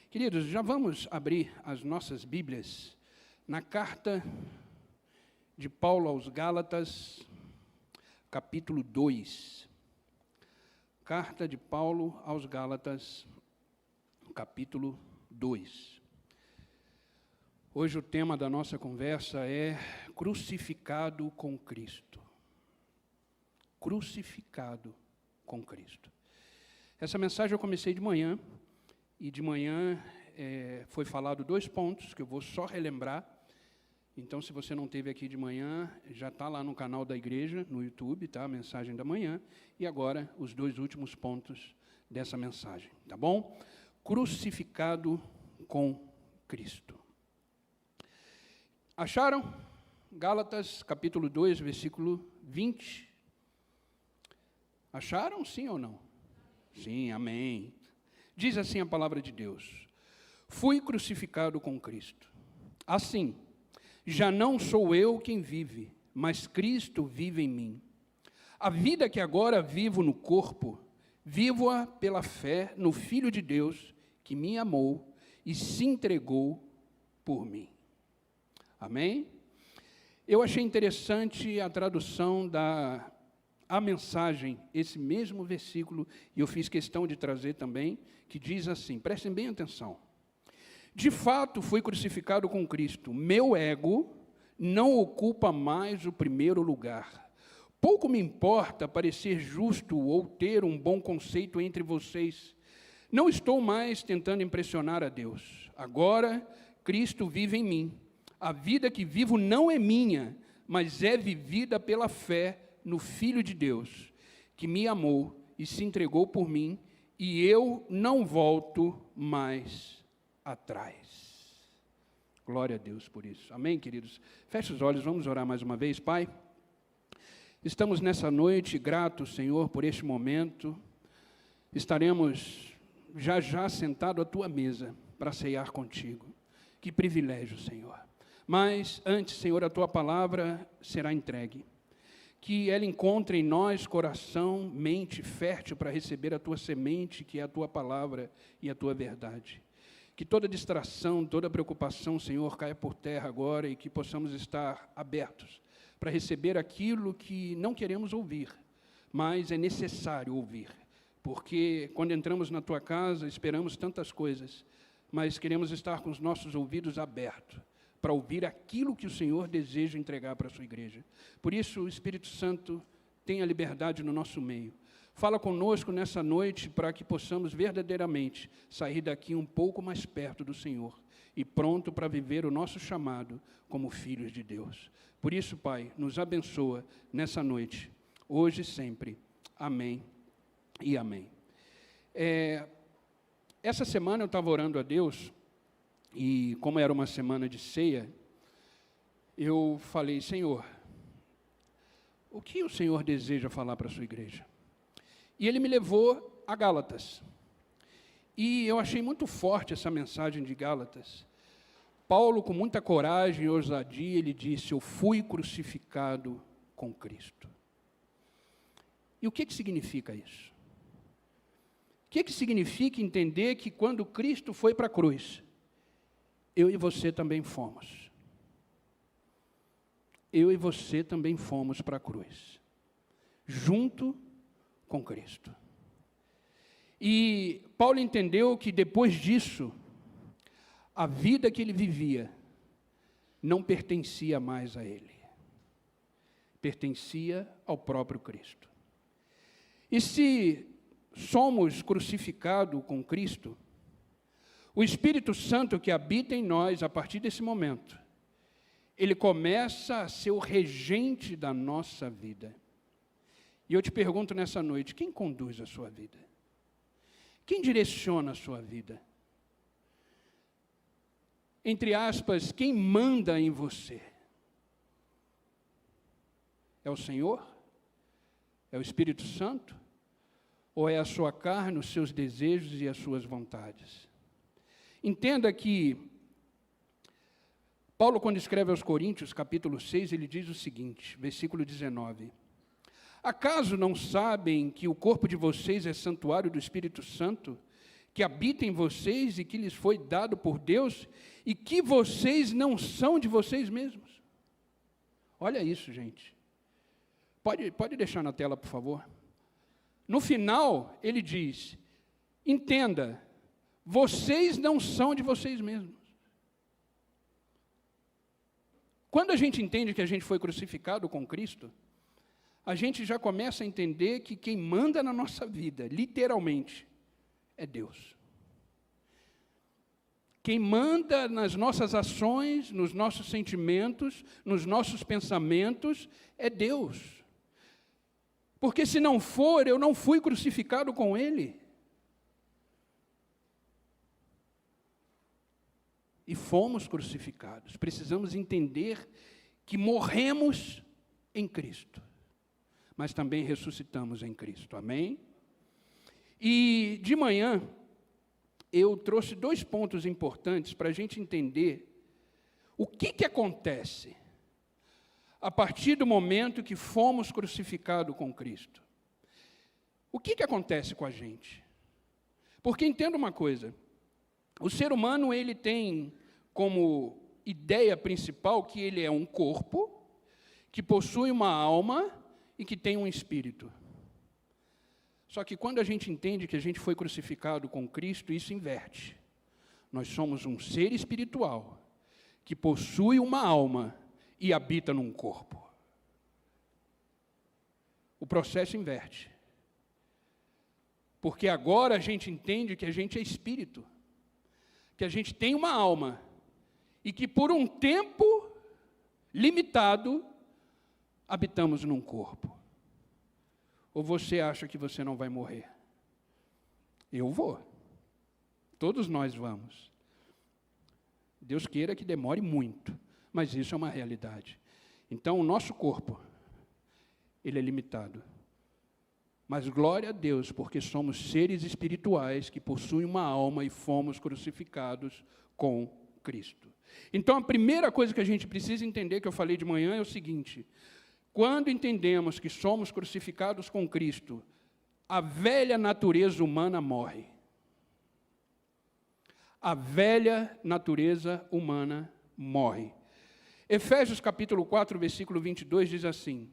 Queridos, já vamos abrir as nossas Bíblias na carta de Paulo aos Gálatas, capítulo 2. Carta de Paulo aos Gálatas, capítulo 2. Hoje o tema da nossa conversa é crucificado com Cristo. Crucificado com Cristo. Essa mensagem eu comecei de manhã, e de manhã foi falado 2 pontos, que eu vou só relembrar. Então, se você não esteve aqui de manhã, já está lá no canal da igreja, no YouTube, tá? A mensagem da manhã. E agora, os 2 últimos pontos dessa mensagem, tá bom? Crucificado com Cristo. Acharam? Gálatas, capítulo 2, versículo 20. Acharam, sim ou não? Sim, amém. Diz assim a palavra de Deus: fui crucificado com Cristo. Assim, já não sou eu quem vive, mas Cristo vive em mim. A vida que agora vivo no corpo, vivo-a pela fé no Filho de Deus, que me amou e se entregou por mim. Amém? Eu achei interessante a tradução a mensagem, esse mesmo versículo, e eu fiz questão de trazer também, que diz assim, prestem bem atenção. De fato, fui crucificado com Cristo. Meu ego não ocupa mais o primeiro lugar. Pouco me importa parecer justo ou ter um bom conceito entre vocês. Não estou mais tentando impressionar a Deus. Agora, Cristo vive em mim. A vida que vivo não é minha, mas é vivida pela fé no Filho de Deus, que me amou e se entregou por mim, e eu não volto mais atrás. Glória a Deus por isso. Amém, queridos? Feche os olhos, vamos orar mais uma vez. Pai, estamos nessa noite gratos, Senhor, por este momento. Estaremos já sentados à Tua mesa para ceiar contigo. Que privilégio, Senhor. Mas antes, Senhor, a Tua palavra será entregue. Que ela encontre em nós coração, mente fértil para receber a Tua semente, que é a Tua palavra e a Tua verdade. Que toda distração, toda preocupação, Senhor, caia por terra agora e que possamos estar abertos para receber aquilo que não queremos ouvir, mas é necessário ouvir. Porque quando entramos na Tua casa, esperamos tantas coisas, mas queremos estar com os nossos ouvidos abertos para ouvir aquilo que o Senhor deseja entregar para a sua igreja. Por isso, o Espírito Santo tenha liberdade no nosso meio. Fala conosco nessa noite para que possamos verdadeiramente sair daqui um pouco mais perto do Senhor e pronto para viver o nosso chamado como filhos de Deus. Por isso, Pai, nos abençoa nessa noite, hoje e sempre. Amém e amém. Essa semana eu estava orando a Deus. E como era uma semana de ceia, eu falei, Senhor, o que o Senhor deseja falar para a sua igreja? E Ele me levou a Gálatas. E eu achei muito forte essa mensagem de Gálatas. Paulo, com muita coragem e ousadia, ele disse, eu fui crucificado com Cristo. E o que significa isso? O que significa entender que quando Cristo foi para a cruz, eu e você também fomos. Eu e você também fomos para a cruz. Junto com Cristo. E Paulo entendeu que depois disso, a vida que ele vivia não pertencia mais a ele. Pertencia ao próprio Cristo. E se somos crucificados com Cristo, o Espírito Santo que habita em nós, a partir desse momento, ele começa a ser o regente da nossa vida. E eu te pergunto nessa noite, quem conduz a sua vida? Quem direciona a sua vida? Entre aspas, quem manda em você? É o Senhor? É o Espírito Santo? Ou é a sua carne, os seus desejos e as suas vontades? Entenda que Paulo, quando escreve aos Coríntios, capítulo 6, ele diz o seguinte, versículo 19. Acaso não sabem que o corpo de vocês é santuário do Espírito Santo, que habita em vocês e que lhes foi dado por Deus, e que vocês não são de vocês mesmos. Olha isso, gente. Pode deixar na tela, por favor. No final, ele diz, entenda, vocês não são de vocês mesmos. Quando a gente entende que a gente foi crucificado com Cristo, a gente já começa a entender que quem manda na nossa vida, literalmente, é Deus. Quem manda nas nossas ações, nos nossos sentimentos, nos nossos pensamentos, é Deus. Porque se não for, eu não fui crucificado com Ele. E fomos crucificados. Precisamos entender que morremos em Cristo, mas também ressuscitamos em Cristo. Amém? E de manhã, eu trouxe 2 pontos importantes para a gente entender o que acontece a partir do momento que fomos crucificados com Cristo. O que acontece com a gente? Porque entenda uma coisa, o ser humano ele tem como ideia principal que ele é um corpo, que possui uma alma e que tem um espírito. Só que quando a gente entende que a gente foi crucificado com Cristo, isso inverte. Nós somos um ser espiritual que possui uma alma e habita num corpo. O processo inverte. Porque agora a gente entende que a gente é espírito, que a gente tem uma alma e que por um tempo limitado habitamos num corpo. Ou você acha que você não vai morrer? Eu vou. Todos nós vamos. Deus queira que demore muito, mas isso é uma realidade. Então, o nosso corpo, ele é limitado. Mas glória a Deus, porque somos seres espirituais que possuem uma alma e fomos crucificados com Cristo. Então, a primeira coisa que a gente precisa entender, que eu falei de manhã, é o seguinte: quando entendemos que somos crucificados com Cristo, a velha natureza humana morre. A velha natureza humana morre. Efésios capítulo 4, versículo 22 diz assim: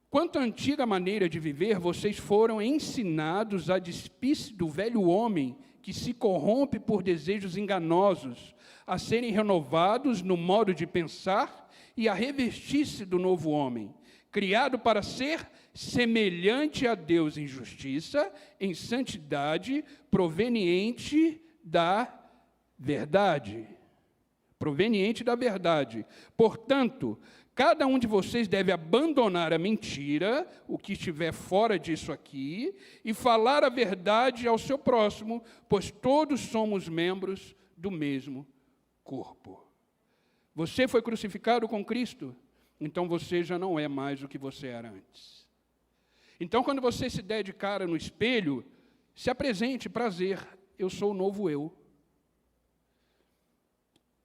quanto à antiga maneira de viver, vocês foram ensinados a despir-se do velho homem que se corrompe por desejos enganosos, a serem renovados no modo de pensar e a revestir-se do novo homem, criado para ser semelhante a Deus em justiça, em santidade, proveniente da verdade. Proveniente da verdade. Portanto, cada um de vocês deve abandonar a mentira, o que estiver fora disso aqui, e falar a verdade ao seu próximo, pois todos somos membros do mesmo corpo. Você foi crucificado com Cristo, então você já não é mais o que você era antes. Então, quando você se der de cara no espelho, se apresente, prazer, eu sou o novo eu.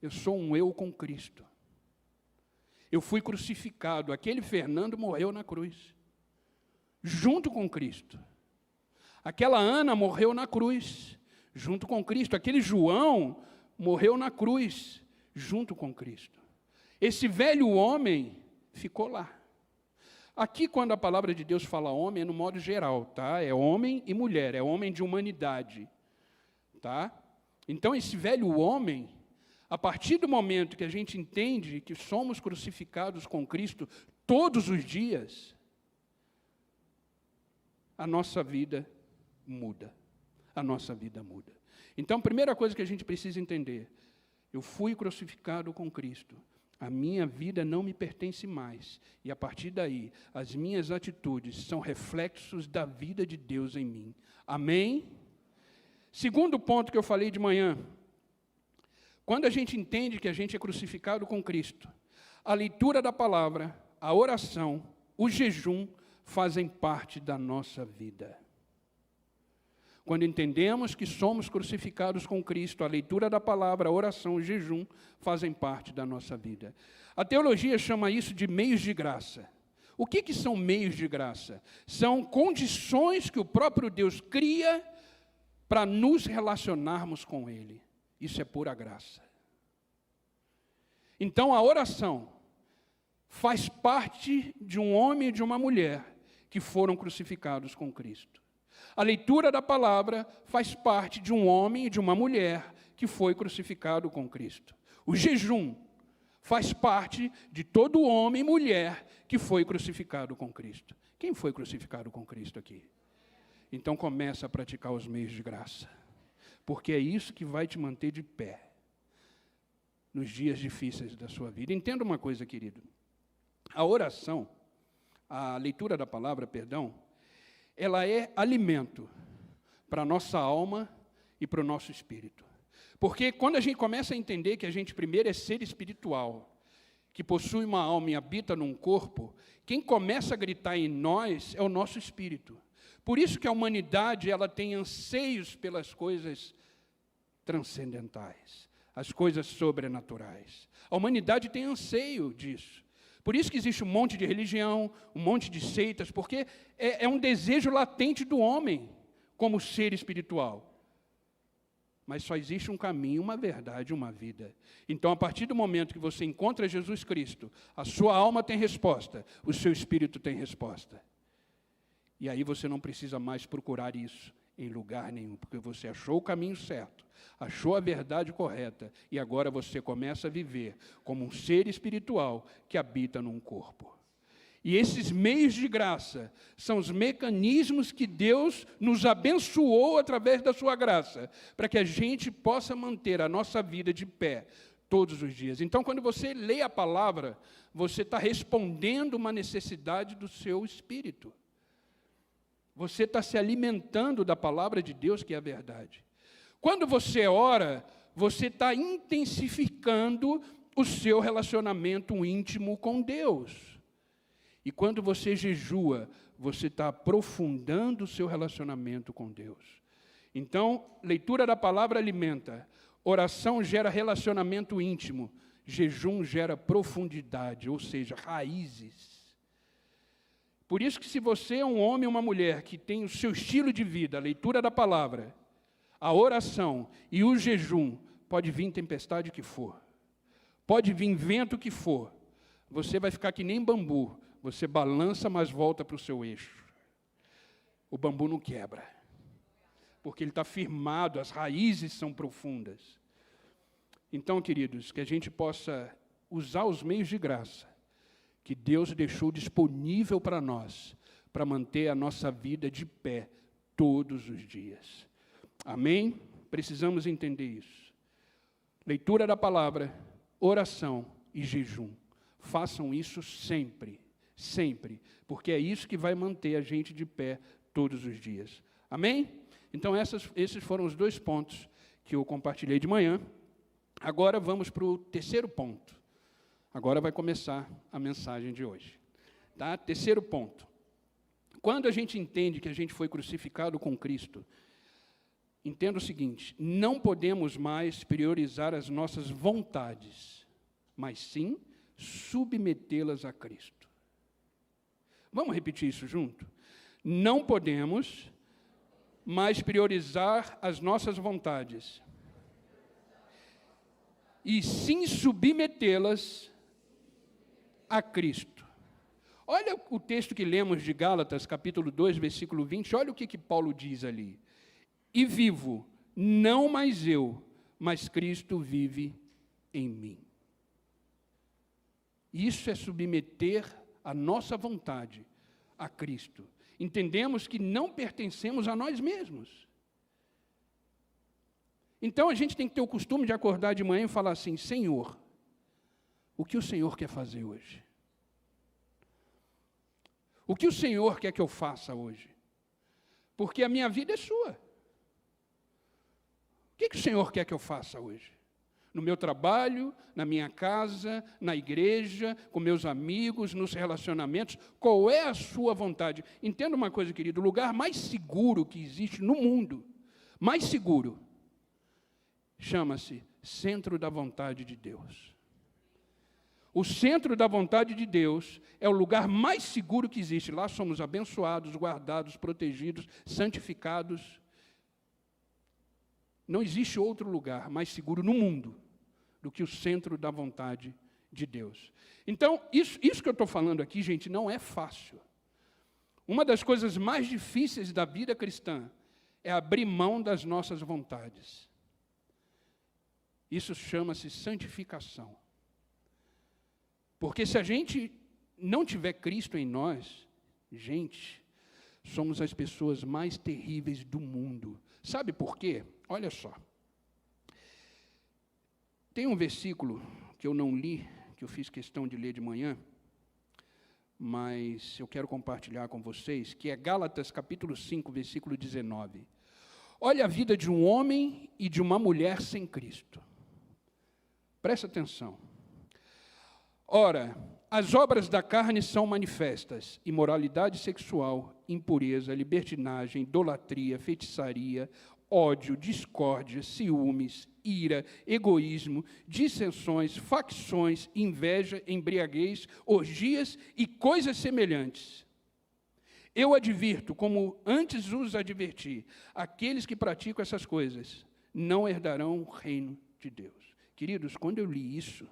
Eu sou um eu com Cristo. Eu fui crucificado. Aquele Fernando morreu na cruz, junto com Cristo. Aquela Ana morreu na cruz, junto com Cristo. Aquele João morreu na cruz, junto com Cristo. Esse velho homem ficou lá. Aqui, quando a palavra de Deus fala homem, é no modo geral, tá? É homem e mulher, é homem de humanidade, tá? Então, esse velho homem, a partir do momento que a gente entende que somos crucificados com Cristo todos os dias, a nossa vida muda. A nossa vida muda. Então, a primeira coisa que a gente precisa entender: eu fui crucificado com Cristo. A minha vida não me pertence mais. E, a partir daí, as minhas atitudes são reflexos da vida de Deus em mim. Amém? Segundo ponto que eu falei de manhã: quando a gente entende que a gente é crucificado com Cristo, a leitura da palavra, a oração, o jejum fazem parte da nossa vida. Quando entendemos que somos crucificados com Cristo, a leitura da palavra, a oração, o jejum fazem parte da nossa vida. A teologia chama isso de meios de graça. O que são meios de graça? São condições que o próprio Deus cria para nos relacionarmos com Ele. Isso é pura graça. Então, a oração faz parte de um homem e de uma mulher que foram crucificados com Cristo. A leitura da palavra faz parte de um homem e de uma mulher que foi crucificado com Cristo. O jejum faz parte de todo homem e mulher que foi crucificado com Cristo. Quem foi crucificado com Cristo aqui? Então começa a praticar os meios de graça, porque é isso que vai te manter de pé nos dias difíceis da sua vida. Entenda uma coisa, querido. A oração, a leitura da palavra, perdão, ela é alimento para a nossa alma e para o nosso espírito. Porque quando a gente começa a entender que a gente primeiro é ser espiritual, que possui uma alma e habita num corpo, quem começa a gritar em nós é o nosso espírito. Por isso que a humanidade ela tem anseios pelas coisas transcendentais, as coisas sobrenaturais. A humanidade tem anseio disso. Por isso que existe um monte de religião, um monte de seitas, porque é um desejo latente do homem como ser espiritual. Mas só existe um caminho, uma verdade, uma vida. Então, a partir do momento que você encontra Jesus Cristo, a sua alma tem resposta, o seu espírito tem resposta. E aí você não precisa mais procurar isso em lugar nenhum, porque você achou o caminho certo, achou a verdade correta, e agora você começa a viver como um ser espiritual que habita num corpo. E esses meios de graça são os mecanismos que Deus nos abençoou através da sua graça, para que a gente possa manter a nossa vida de pé todos os dias. Então, quando você lê a palavra, você está respondendo uma necessidade do seu espírito. Você está se alimentando da palavra de Deus, que é a verdade. Quando você ora, você está intensificando o seu relacionamento íntimo com Deus. E quando você jejua, você está aprofundando o seu relacionamento com Deus. Então, leitura da palavra alimenta, oração gera relacionamento íntimo, jejum gera profundidade, ou seja, raízes. Por isso que se você é um homem ou uma mulher que tem o seu estilo de vida, a leitura da palavra, a oração e o jejum, pode vir tempestade que for, pode vir vento que for, você vai ficar que nem bambu, você balança, mas volta para o seu eixo. O bambu não quebra, porque ele está firmado, as raízes são profundas. Então, queridos, que a gente possa usar os meios de graça que Deus deixou disponível para nós, para manter a nossa vida de pé todos os dias. Amém? Precisamos entender isso. Leitura da palavra, oração e jejum. Façam isso sempre, sempre, porque é isso que vai manter a gente de pé todos os dias. Amém? Então, esses foram os 2 pontos que eu compartilhei de manhã. Agora vamos para o terceiro ponto. Agora vai começar a mensagem de hoje. Tá? Terceiro ponto. Quando a gente entende que a gente foi crucificado com Cristo, entenda o seguinte: não podemos mais priorizar as nossas vontades, mas sim submetê-las a Cristo. Vamos repetir isso junto? Não podemos mais priorizar as nossas vontades, e sim submetê-las a Cristo. Olha o texto que lemos de Gálatas, capítulo 2, versículo 20, olha o que Paulo diz ali. E vivo, não mais eu, mas Cristo vive em mim. Isso é submeter a nossa vontade a Cristo. Entendemos que não pertencemos a nós mesmos. Então a gente tem que ter o costume de acordar de manhã e falar assim: Senhor, o que o Senhor quer fazer hoje? O que o Senhor quer que eu faça hoje? Porque a minha vida é sua. O que o Senhor quer que eu faça hoje? No meu trabalho, na minha casa, na igreja, com meus amigos, nos relacionamentos, qual é a sua vontade? Entenda uma coisa, querido, o lugar mais seguro que existe no mundo, mais seguro, chama-se centro da vontade de Deus. O centro da vontade de Deus é o lugar mais seguro que existe. Lá somos abençoados, guardados, protegidos, santificados. Não existe outro lugar mais seguro no mundo do que o centro da vontade de Deus. Então, isso que eu estou falando aqui, gente, não é fácil. Uma das coisas mais difíceis da vida cristã é abrir mão das nossas vontades. Isso chama-se santificação. Porque se a gente não tiver Cristo em nós, gente, somos as pessoas mais terríveis do mundo. Sabe por quê? Olha só. Tem um versículo que eu não li, que eu fiz questão de ler de manhã, mas eu quero compartilhar com vocês, que é Gálatas capítulo 5, versículo 19. Olha a vida de um homem e de uma mulher sem Cristo. Presta atenção. Ora, as obras da carne são manifestas: imoralidade sexual, impureza, libertinagem, idolatria, feitiçaria, ódio, discórdia, ciúmes, ira, egoísmo, dissensões, facções, inveja, embriaguez, orgias e coisas semelhantes. Eu advirto, como antes os adverti, aqueles que praticam essas coisas não herdarão o reino de Deus. Queridos, quando eu li isso,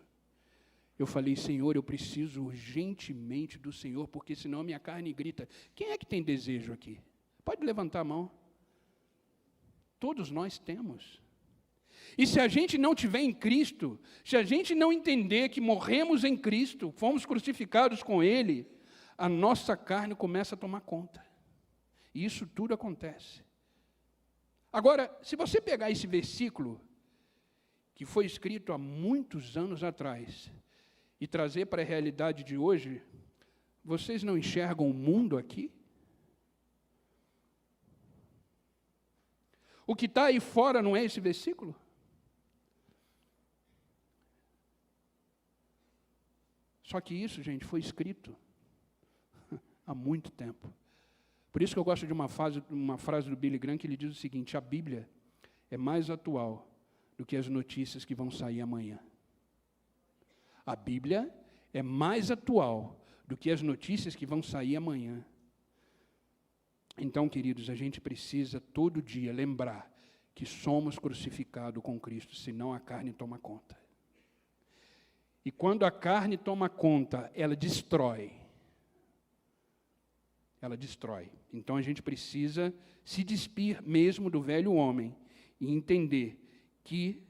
eu falei, Senhor, eu preciso urgentemente do Senhor, porque senão a minha carne grita. Quem é que tem desejo aqui? Pode levantar a mão. Todos nós temos. E se a gente não tiver em Cristo, se a gente não entender que morremos em Cristo, fomos crucificados com Ele, a nossa carne começa a tomar conta. E isso tudo acontece. Agora, se você pegar esse versículo, que foi escrito há muitos anos atrás, e trazer para a realidade de hoje, vocês não enxergam o mundo aqui? O que está aí fora não é esse versículo? Só que isso, gente, foi escrito há muito tempo. Por isso que eu gosto de uma frase do Billy Graham que ele diz o seguinte: a Bíblia é mais atual do que as notícias que vão sair amanhã. A Bíblia é mais atual do que as notícias que vão sair amanhã. Então, queridos, a gente precisa todo dia lembrar que somos crucificados com Cristo, senão a carne toma conta. E quando a carne toma conta, ela destrói. Ela destrói. Então a gente precisa se despir mesmo do velho homem e entender que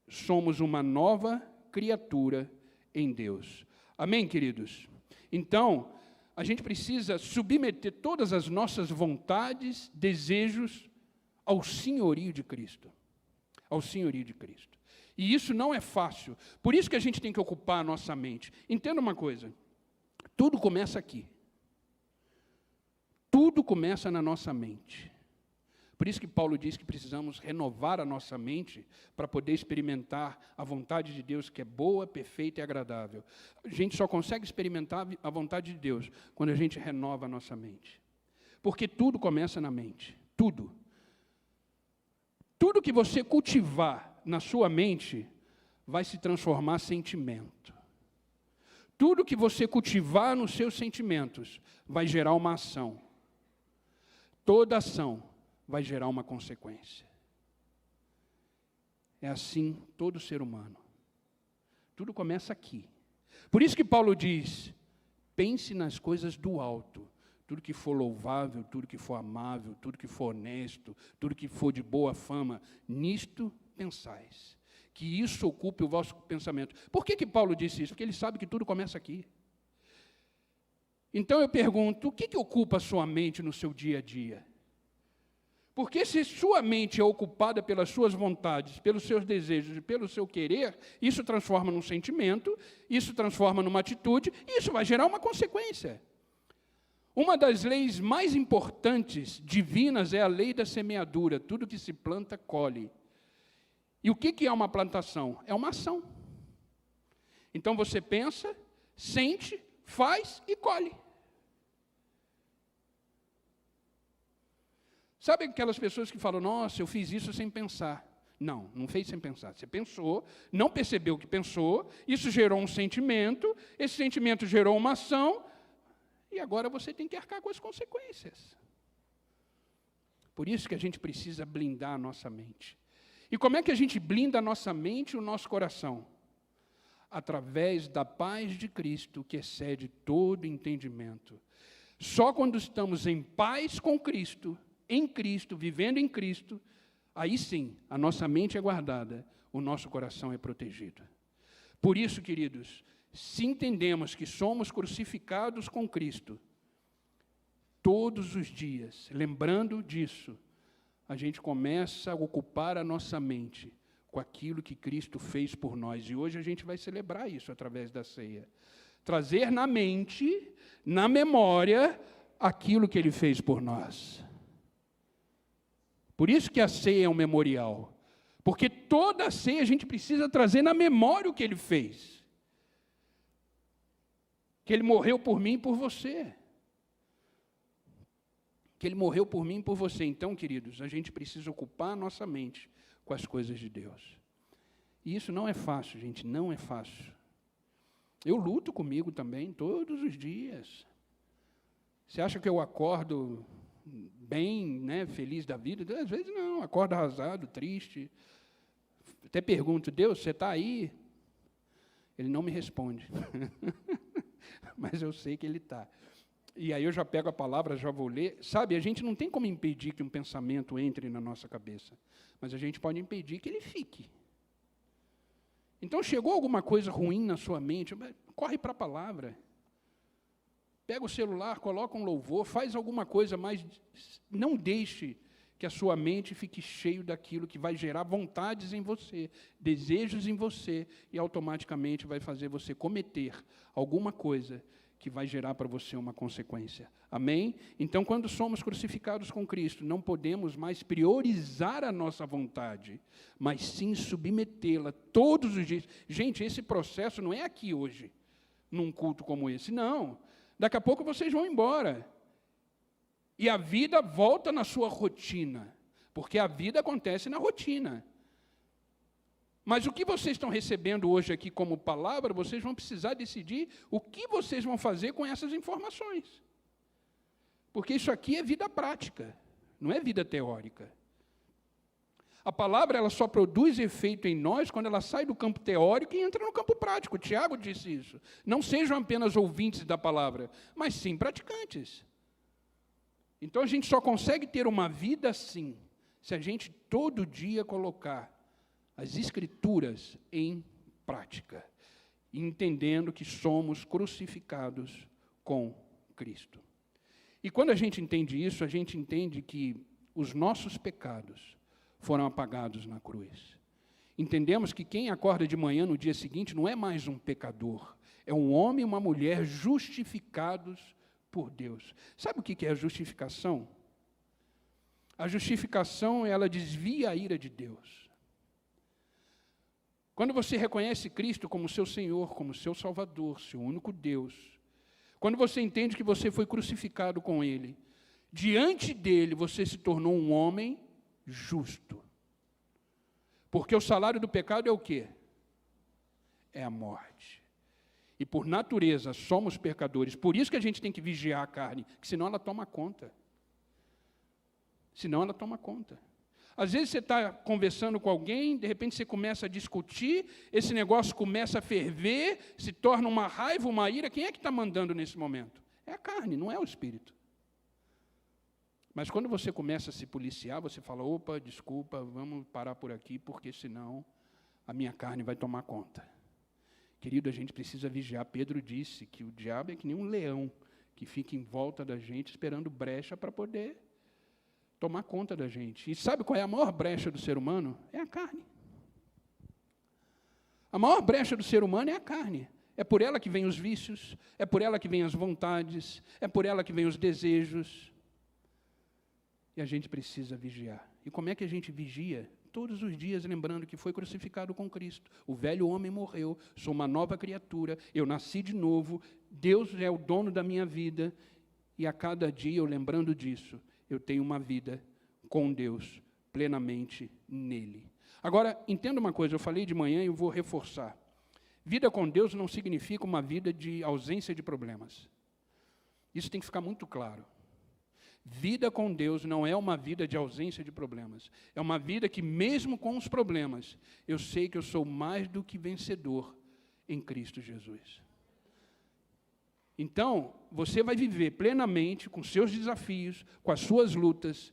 somos uma nova criatura em Deus. Amém, queridos? Então, a gente precisa submeter todas as nossas vontades, desejos ao senhorio de Cristo. Ao senhorio de Cristo. E isso não é fácil. Por isso que a gente tem que ocupar a nossa mente. Entenda uma coisa. Tudo começa aqui. Tudo começa na nossa mente. Por isso que Paulo diz que precisamos renovar a nossa mente para poder experimentar a vontade de Deus, que é boa, perfeita e agradável. A gente só consegue experimentar a vontade de Deus quando a gente renova a nossa mente. Porque tudo começa na mente. Tudo. Tudo que você cultivar na sua mente vai se transformar em sentimento. Tudo que você cultivar nos seus sentimentos vai gerar uma ação. Toda ação vai gerar uma consequência. É assim todo ser humano. Tudo começa aqui. Por isso que Paulo diz, pense nas coisas do alto. Tudo que for louvável, tudo que for amável, tudo que for honesto, tudo que for de boa fama, nisto pensais. Que isso ocupe o vosso pensamento. Por que Paulo disse isso? Porque ele sabe que tudo começa aqui. Então eu pergunto, o que ocupa a sua mente no seu dia a dia? Porque se sua mente é ocupada pelas suas vontades, pelos seus desejos e pelo seu querer, isso transforma num sentimento, isso transforma numa atitude, e isso vai gerar uma consequência. Uma das leis mais importantes, divinas, é a lei da semeadura. Tudo que se planta, colhe. E o que é uma plantação? É uma ação. Então você pensa, sente, faz e colhe. Sabe aquelas pessoas que falam, nossa, eu fiz isso sem pensar. Não, não fez sem pensar. Você pensou, não percebeu que pensou, isso gerou um sentimento, esse sentimento gerou uma ação, e agora você tem que arcar com as consequências. Por isso que a gente precisa blindar a nossa mente. E como é que a gente blinda a nossa mente e o nosso coração? Através da paz de Cristo, que excede todo entendimento. Só quando estamos em paz com Cristo, em Cristo, vivendo em Cristo, aí sim, a nossa mente é guardada, o nosso coração é protegido. Por isso, queridos, se entendemos que somos crucificados com Cristo, todos os dias, lembrando disso, a gente começa a ocupar a nossa mente com aquilo que Cristo fez por nós. E hoje a gente vai celebrar isso através da ceia. Trazer na mente, na memória, aquilo que Ele fez por nós. Por isso que a ceia é um memorial. Porque toda a ceia a gente precisa trazer na memória o que Ele fez. Que Ele morreu por mim e por você. Que Ele morreu por mim e por você. Então, queridos, a gente precisa ocupar a nossa mente com as coisas de Deus. E isso não é fácil, gente, não é fácil. Eu luto comigo também, todos os dias. Você acha que eu acordo bem, né, feliz da vida? Às vezes não, acordo arrasado, triste. Até pergunto, Deus, você está aí? Ele não me responde. Mas eu sei que Ele está. E aí eu já pego a palavra, já vou ler. Sabe, a gente não tem como impedir que um pensamento entre na nossa cabeça. Mas a gente pode impedir que ele fique. Então, chegou alguma coisa ruim na sua mente, corre para a palavra. Pega o celular, coloca um louvor, faz alguma coisa, mas não deixe que a sua mente fique cheio daquilo que vai gerar vontades em você, desejos em você, e automaticamente vai fazer você cometer alguma coisa que vai gerar para você uma consequência. Amém? Então, quando somos crucificados com Cristo, não podemos mais priorizar a nossa vontade, mas sim submetê-la todos os dias. Gente, esse processo não é aqui hoje, num culto como esse. Não. Daqui a pouco vocês vão embora. E a vida volta na sua rotina, porque a vida acontece na rotina. Mas o que vocês estão recebendo hoje aqui como palavra, vocês vão precisar decidir o que vocês vão fazer com essas informações. Porque isso aqui é vida prática, não é vida teórica. A palavra ela só produz efeito em nós quando ela sai do campo teórico e entra no campo prático. Tiago disse isso. Não sejam apenas ouvintes da palavra, mas sim praticantes. Então a gente só consegue ter uma vida assim, se a gente todo dia colocar as Escrituras em prática, entendendo que somos crucificados com Cristo. E quando a gente entende isso, a gente entende que os nossos pecados foram apagados na cruz. Entendemos que quem acorda de manhã no dia seguinte não é mais um pecador, é um homem e uma mulher justificados por Deus. Sabe o que é a justificação? A justificação, ela desvia a ira de Deus. Quando você reconhece Cristo como seu Senhor, como seu Salvador, seu único Deus, quando você entende que você foi crucificado com Ele, diante dEle você se tornou um homem justo. Porque o salário do pecado é o quê? É a morte. E por natureza somos pecadores, por isso que a gente tem que vigiar a carne, que senão ela toma conta. Senão ela toma conta. Às vezes você está conversando com alguém, de repente você começa a discutir, esse negócio começa a ferver, se torna uma raiva, uma ira. Quem é que está mandando nesse momento? É a carne, não é o espírito. Mas quando você começa a se policiar, você fala, opa, desculpa, vamos parar por aqui, porque senão a minha carne vai tomar conta. Querido, a gente precisa vigiar. Pedro disse que o diabo é que nem um leão, que fica em volta da gente, esperando brecha para poder tomar conta da gente. E sabe qual é a maior brecha do ser humano? É a carne. A maior brecha do ser humano é a carne. É por ela que vêm os vícios, é por ela que vêm as vontades, é por ela que vêm os desejos. E a gente precisa vigiar. E como é que a gente vigia? Todos os dias lembrando que foi crucificado com Cristo. O velho homem morreu, sou uma nova criatura, eu nasci de novo, Deus é o dono da minha vida, e a cada dia eu lembrando disso, eu tenho uma vida com Deus, plenamente nele. Agora, entenda uma coisa, eu falei de manhã e eu vou reforçar. Vida com Deus não significa uma vida de ausência de problemas. Isso tem que ficar muito claro. Vida com Deus não é uma vida de ausência de problemas. É uma vida que, mesmo com os problemas, eu sei que eu sou mais do que vencedor em Cristo Jesus. Então, você vai viver plenamente com seus desafios, com as suas lutas,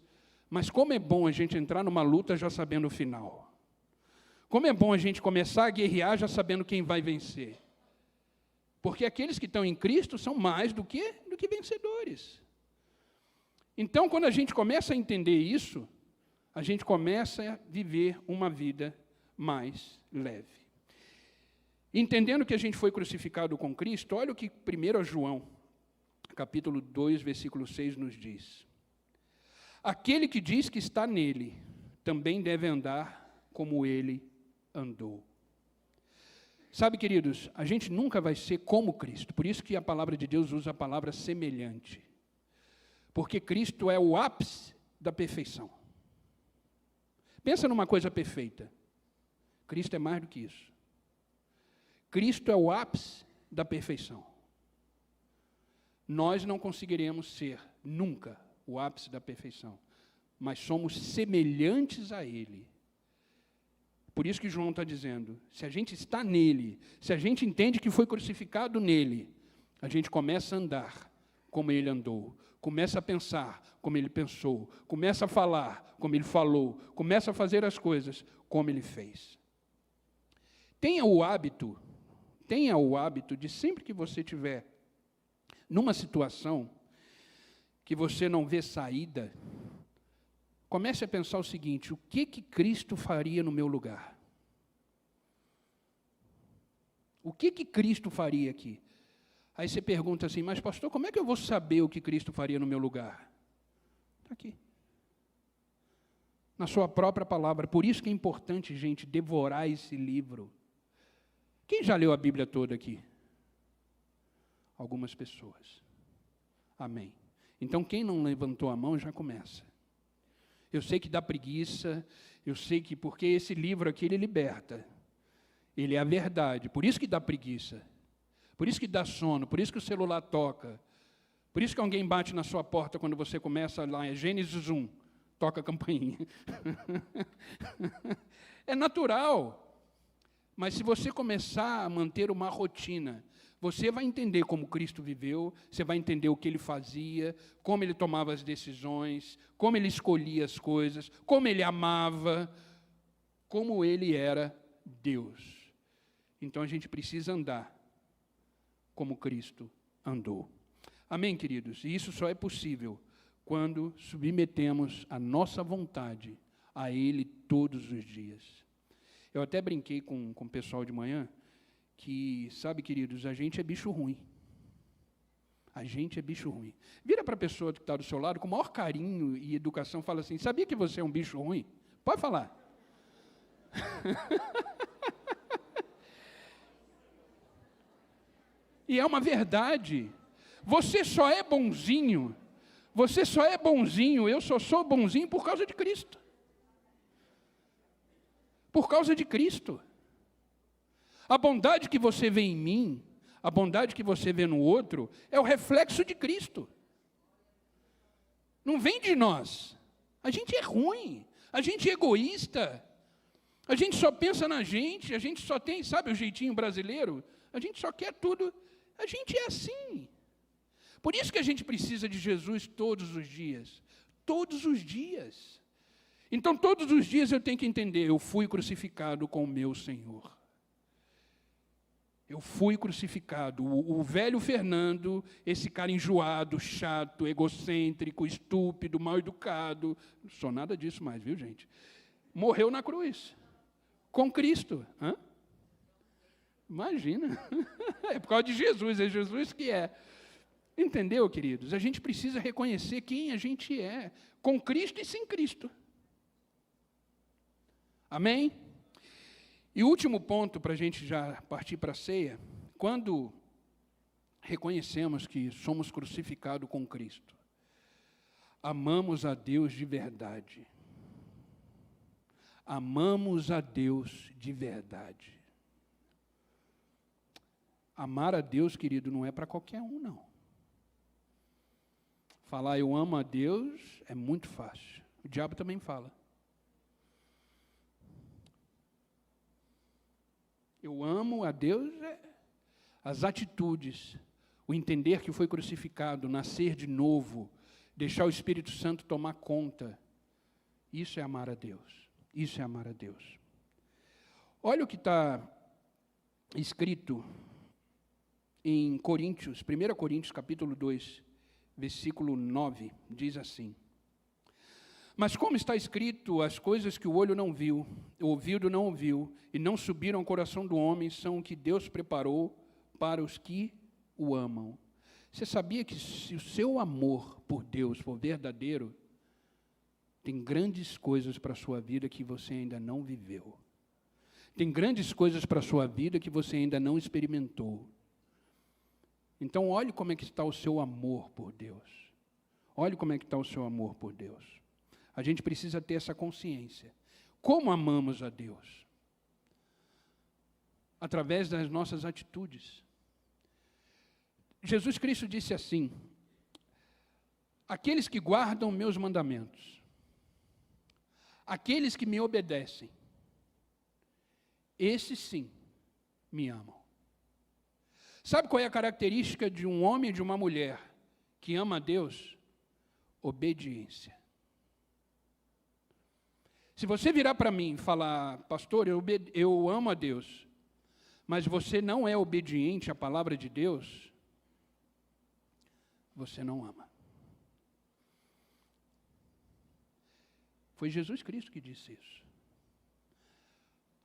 mas como é bom a gente entrar numa luta já sabendo o final. Como é bom a gente começar a guerrear já sabendo quem vai vencer. Porque aqueles que estão em Cristo são mais do que vencedores. Então, quando a gente começa a entender isso, a gente começa a viver uma vida mais leve. Entendendo que a gente foi crucificado com Cristo, olha o que 1 João, capítulo 2, versículo 6, nos diz. Aquele que diz que está nele, também deve andar como ele andou. Sabe, queridos, a gente nunca vai ser como Cristo, por isso que a palavra de Deus usa a palavra semelhante. Porque Cristo é o ápice da perfeição. Pensa numa coisa perfeita. Cristo é mais do que isso. Cristo é o ápice da perfeição. Nós não conseguiremos ser nunca o ápice da perfeição, mas somos semelhantes a Ele. Por isso que João está dizendo, se a gente está nele, se a gente entende que foi crucificado nele, a gente começa a andar como ele andou, começa a pensar como ele pensou, começa a falar como ele falou, começa a fazer as coisas como ele fez. Tenha o hábito de sempre que você estiver numa situação que você não vê saída, comece a pensar o seguinte: o que Cristo faria no meu lugar? O que Cristo faria aqui? Aí você pergunta assim, mas pastor, como é que eu vou saber o que Cristo faria no meu lugar? Está aqui. Na sua própria palavra. Por isso que é importante, gente, devorar esse livro. Quem já leu a Bíblia toda aqui? Algumas pessoas. Amém. Então, quem não levantou a mão, já começa. Eu sei que dá preguiça, eu sei que, porque esse livro aqui, ele liberta. Ele é a verdade, por isso que dá preguiça. Por isso que dá sono, por isso que o celular toca. Por isso que alguém bate na sua porta quando você começa lá, é Gênesis 1, toca a campainha. É natural. Mas se você começar a manter uma rotina, você vai entender como Cristo viveu, você vai entender o que ele fazia, como ele tomava as decisões, como ele escolhia as coisas, como ele amava, como ele era Deus. Então a gente precisa andar como Cristo andou. Amém, queridos? E isso só é possível quando submetemos a nossa vontade a Ele todos os dias. Eu até brinquei com o pessoal de manhã, que, sabe, queridos, a gente é bicho ruim. A gente é bicho ruim. Vira para a pessoa que está do seu lado, com o maior carinho e educação, fala assim, sabia que você é um bicho ruim? Pode falar. E é uma verdade. Você só é bonzinho, eu só sou bonzinho por causa de Cristo. Por causa de Cristo. A bondade que você vê em mim, a bondade que você vê no outro, é o reflexo de Cristo. Não vem de nós. A gente é ruim, a gente é egoísta, a gente só pensa na gente, a gente só tem, sabe o jeitinho brasileiro? A gente só quer tudo, a gente é assim. Por isso que a gente precisa de Jesus todos os dias. Todos os dias. Então, todos os dias eu tenho que entender, eu fui crucificado com o meu Senhor. Eu fui crucificado. O velho Fernando, esse cara enjoado, chato, egocêntrico, estúpido, mal educado, não sou nada disso mais, viu, gente? Morreu na cruz, com Cristo. Hã? Imagina. É por causa de Jesus, é Jesus que é. Entendeu, queridos? A gente precisa reconhecer quem a gente é, com Cristo e sem Cristo. Amém? E o último ponto, para a gente já partir para a ceia, quando reconhecemos que somos crucificados com Cristo, amamos a Deus de verdade. Amamos a Deus de verdade. Amar a Deus, querido, não é para qualquer um, não. Falar eu amo a Deus é muito fácil. O diabo também fala. Eu amo a Deus, as atitudes, o entender que foi crucificado, nascer de novo, deixar o Espírito Santo tomar conta. Isso é amar a Deus. Isso é amar a Deus. Olha o que está escrito em Coríntios, 1 Coríntios capítulo 2, versículo 9, diz assim: mas como está escrito, as coisas que o olho não viu, o ouvido não ouviu, e não subiram ao coração do homem, são o que Deus preparou para os que o amam. Você sabia que se o seu amor por Deus for verdadeiro, tem grandes coisas para a sua vida que você ainda não viveu. Tem grandes coisas para a sua vida que você ainda não experimentou. Então, olhe como é que está o seu amor por Deus. Olhe como é que está o seu amor por Deus. A gente precisa ter essa consciência. Como amamos a Deus? Através das nossas atitudes. Jesus Cristo disse assim: aqueles que guardam meus mandamentos, aqueles que me obedecem, esses sim me amam. Sabe qual é a característica de um homem e de uma mulher que ama a Deus? Obediência. Se você virar para mim e falar, pastor, eu amo a Deus, mas você não é obediente à palavra de Deus, você não ama. Foi Jesus Cristo que disse isso.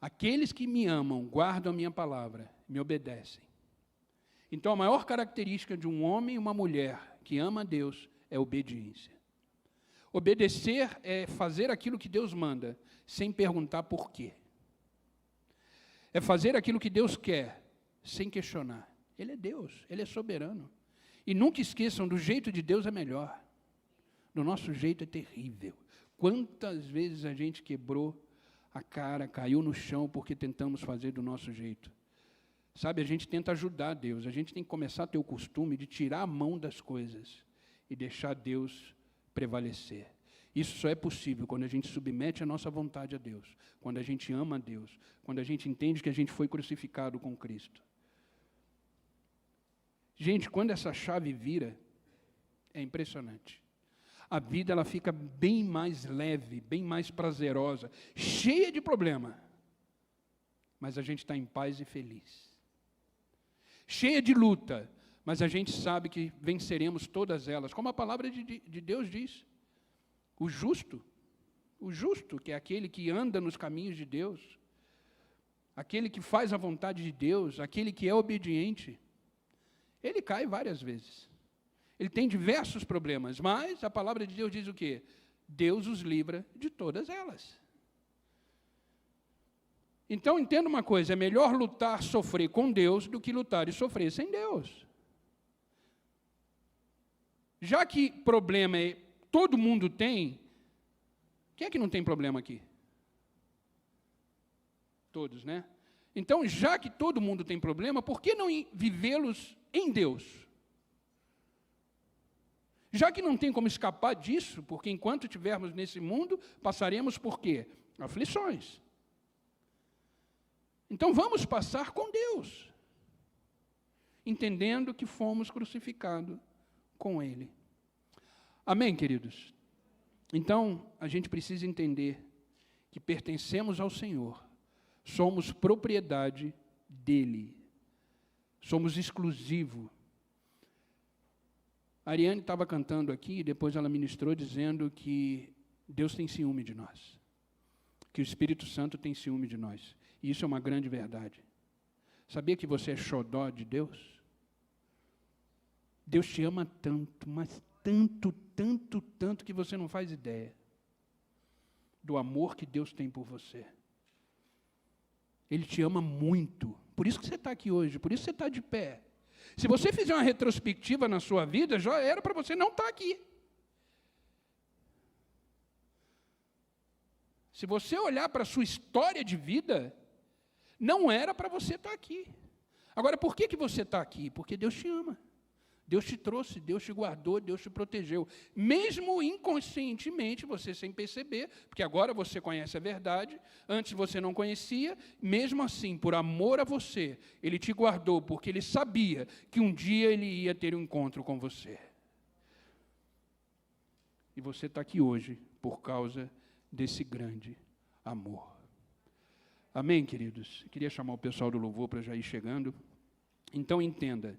Aqueles que me amam, guardam a minha palavra, me obedecem. Então, a maior característica de um homem e uma mulher que ama a Deus é obediência. Obedecer é fazer aquilo que Deus manda, sem perguntar por quê. É fazer aquilo que Deus quer, sem questionar. Ele é Deus, Ele é soberano. E nunca esqueçam, do jeito de Deus é melhor. Do nosso jeito é terrível. Quantas vezes a gente quebrou a cara, caiu no chão porque tentamos fazer do nosso jeito. Sabe, a gente tenta ajudar Deus, a gente tem que começar a ter o costume de tirar a mão das coisas e deixar Deus prevalecer. Isso só é possível quando a gente submete a nossa vontade a Deus, quando a gente ama a Deus, quando a gente entende que a gente foi crucificado com Cristo. Gente, quando essa chave vira, é impressionante. A vida ela fica bem mais leve, bem mais prazerosa, cheia de problema, mas a gente está em paz e feliz. Cheia de luta, mas a gente sabe que venceremos todas elas, como a palavra de Deus diz. O justo, que é aquele que anda nos caminhos de Deus, aquele que faz a vontade de Deus, aquele que é obediente, ele cai várias vezes. Ele tem diversos problemas, mas a palavra de Deus diz o quê? Deus os livra de todas elas. Então, entenda uma coisa, é melhor lutar, sofrer com Deus, do que lutar e sofrer sem Deus. Já que problema todo mundo tem, quem é que não tem problema aqui? Todos, né? Então, já que todo mundo tem problema, por que não vivê-los em Deus? Já que não tem como escapar disso, porque enquanto estivermos nesse mundo, passaremos por quê? Aflições. Então vamos passar com Deus, entendendo que fomos crucificados com Ele. Amém, queridos? Então, a gente precisa entender que pertencemos ao Senhor, somos propriedade dEle, somos exclusivo. A Ariane estava cantando aqui, e depois ela ministrou dizendo que Deus tem ciúme de nós, que o Espírito Santo tem ciúme de nós. E isso é uma grande verdade. Sabia que você é xodó de Deus? Deus te ama tanto, mas tanto, tanto, tanto, que você não faz ideia do amor que Deus tem por você. Ele te ama muito. Por isso que você está aqui hoje, por isso você está de pé. Se você fizer uma retrospectiva na sua vida, já era para você não estar aqui. Se você olhar para a sua história de vida, não era para você estar aqui. Agora, por que você está aqui? Porque Deus te ama. Deus te trouxe, Deus te guardou, Deus te protegeu. Mesmo inconscientemente, você sem perceber, porque agora você conhece a verdade, antes você não conhecia, mesmo assim, por amor a você, Ele te guardou, porque Ele sabia que um dia Ele ia ter um encontro com você. E você está aqui hoje por causa desse grande amor. Amém, queridos? Eu queria chamar o pessoal do louvor para já ir chegando. Então, entenda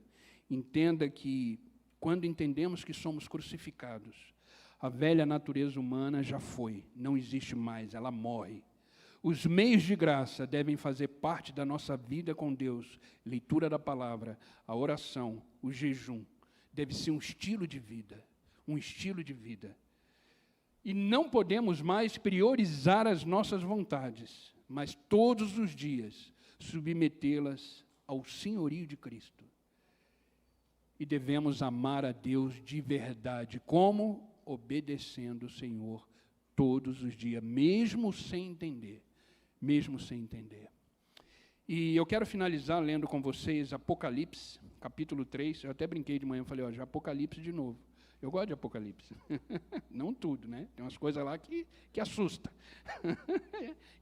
que, quando entendemos que somos crucificados, a velha natureza humana já foi, não existe mais, ela morre. Os meios de graça devem fazer parte da nossa vida com Deus. Leitura da palavra, a oração, o jejum, deve ser um estilo de vida, um estilo de vida. E não podemos mais priorizar as nossas vontades, mas todos os dias submetê-las ao senhorio de Cristo. E devemos amar a Deus de verdade, como? Obedecendo o Senhor todos os dias, mesmo sem entender, E eu quero finalizar lendo com vocês Apocalipse, capítulo 3, eu até brinquei de manhã, falei, já Apocalipse de novo. Eu gosto de Apocalipse, não tudo, né? Tem umas coisas lá que assustam.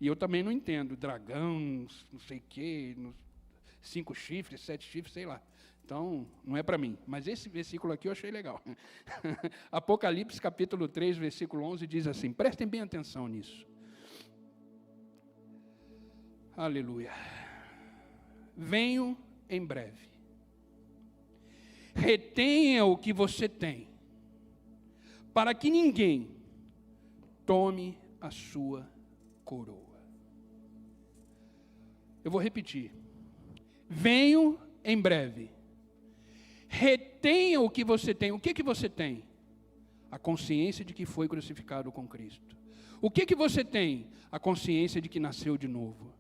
E eu também não entendo, dragão, não sei o quê, 5 chifres, 7 chifres, sei lá. Então, não é para mim. Mas esse versículo aqui eu achei legal. Apocalipse, capítulo 3, versículo 11, diz assim, prestem bem atenção nisso. Aleluia. Venho em breve. Retenha o que você tem, para que ninguém tome a sua coroa. Eu vou repetir. Venho em breve. Retenha o que você tem. O que você tem? A consciência de que foi crucificado com Cristo. O que você tem? A consciência de que nasceu de novo.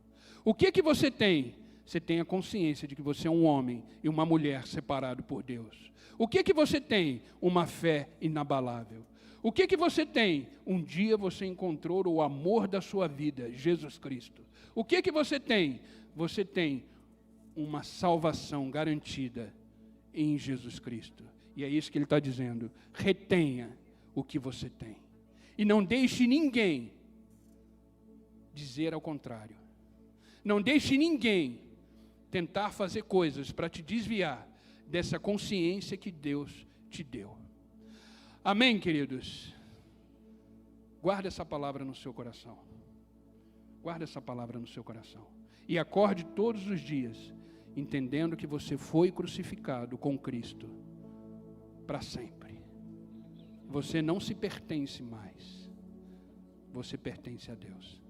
O que você tem? Você tem a consciência de que você é um homem e uma mulher separado por Deus. O que você tem? Uma fé inabalável. O que você tem? Um dia você encontrou o amor da sua vida, Jesus Cristo. O que você tem? Você tem uma salvação garantida em Jesus Cristo. E é isso que ele está dizendo. Retenha o que você tem. E não deixe ninguém dizer ao contrário. Não deixe ninguém tentar fazer coisas para te desviar dessa consciência que Deus te deu. Amém, queridos? Guarde essa palavra no seu coração. Guarde essa palavra no seu coração. E acorde todos os dias, entendendo que você foi crucificado com Cristo para sempre. Você não se pertence mais. Você pertence a Deus.